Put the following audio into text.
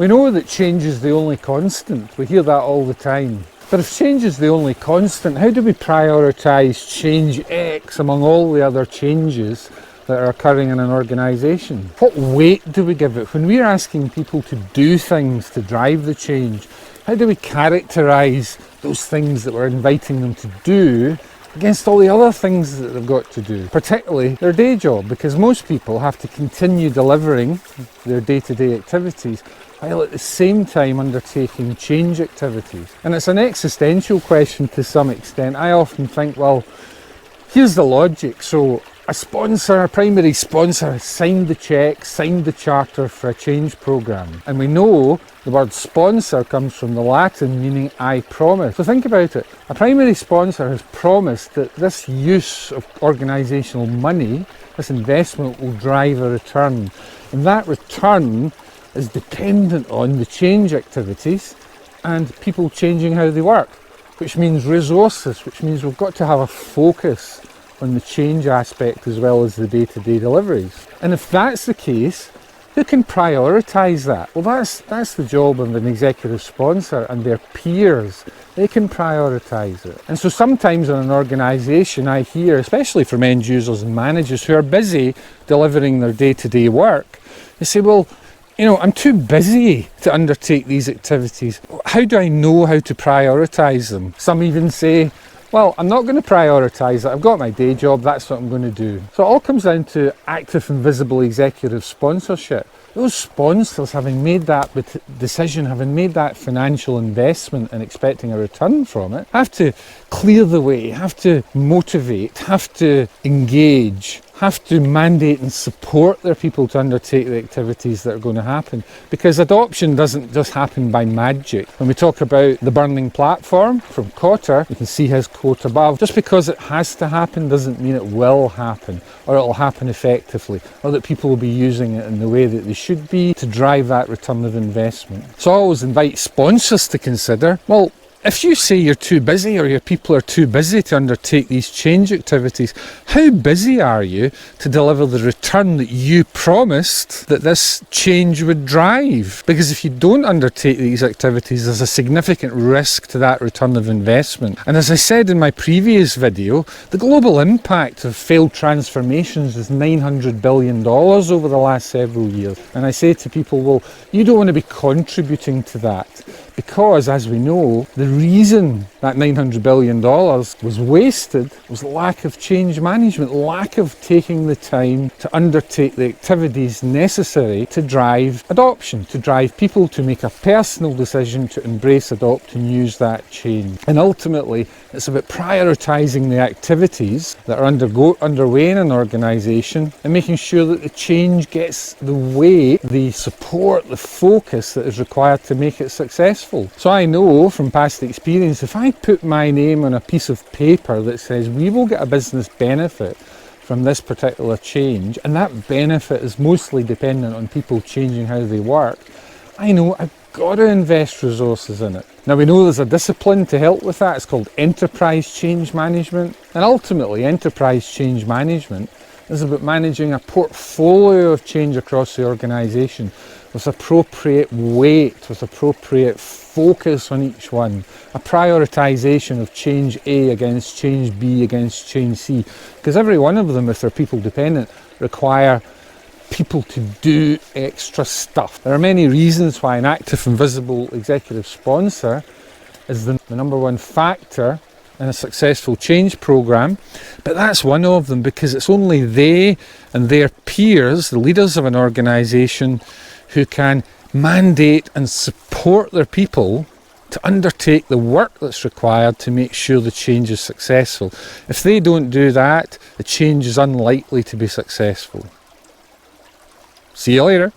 We know that change is the only constant. We hear that all the time. But if change is the only constant, how do we prioritise change X among all the other changes that are occurring in an organisation? What weight do we give it? When we're asking people to do things to drive the change, how do we characterise those things that we're inviting them to do against all the other things that they've got to do, particularly their day job, because most people have to continue delivering their day-to-day activities while at the same time undertaking change activities. And it's an existential question to some extent. I often think, well, here's the logic. So a primary sponsor has signed the cheque, signed the charter for a change programme. And we know the word sponsor comes from the Latin meaning I promise. So think about it. A primary sponsor has promised that this use of organisational money, this investment, will drive a return. And that return is dependent on the change activities and people changing how they work, which means resources, which means we've got to have a focus on the change aspect as well as the day-to-day deliveries. And if that's the case, who can prioritise that? Well, that's the job of an executive sponsor and their peers. They can prioritise it. And so sometimes in an organisation I hear, especially from end users and managers who are busy delivering their day-to-day work, they say, well, you know, I'm too busy to undertake these activities. How do I know how to prioritise them? Some even say, well, I'm not going to prioritise it. I've got my day job, that's what I'm going to do. So it all comes down to active and visible executive sponsorship. Those sponsors, having made that decision, having made that financial investment and expecting a return from it, have to clear the way, have to motivate, have to engage, have to mandate and support their people to undertake the activities that are going to happen. Because adoption doesn't just happen by magic. When we talk about the burning platform from Cotter, you can see his quote above. Just because it has to happen doesn't mean it will happen, or it'll happen effectively, or that people will be using it in the way that they should be to drive that return of investment. So I always invite sponsors to consider, well, if you say you're too busy or your people are too busy to undertake these change activities, how busy are you to deliver the return that you promised that this change would drive? Because if you don't undertake these activities, there's a significant risk to that return of investment. And as I said in my previous video, the global impact of failed transformations is $900 billion over the last several years. And I say to people, well, you don't want to be contributing to that. Because, as we know, the reason that $900 billion was wasted was lack of change management, lack of taking the time to undertake the activities necessary to drive adoption, to drive people to make a personal decision to embrace, adopt and use that change. And ultimately, it's about prioritising the activities that are underway in an organisation and making sure that the change gets the weight, the support, the focus that is required to make it successful. So I know from past experience, if I put my name on a piece of paper that says we will get a business benefit from this particular change, and that benefit is mostly dependent on people changing how they work, I know I've got to invest resources in it. Now we know there's a discipline to help with that. It's called enterprise change management. And ultimately, enterprise change management is about managing a portfolio of change across the organisation with appropriate weight, with appropriate focus on each one, a prioritisation of change A against change B against change C, because every one of them, if they're people dependent, require people to do extra stuff. There are many reasons why an active and visible executive sponsor is the number one factor in a successful change programme, but that's one of them, because it's only they and their peers, the leaders of an organisation, who can mandate and support their people to undertake the work that's required to make sure the change is successful. If they don't do that, the change is unlikely to be successful. See you later.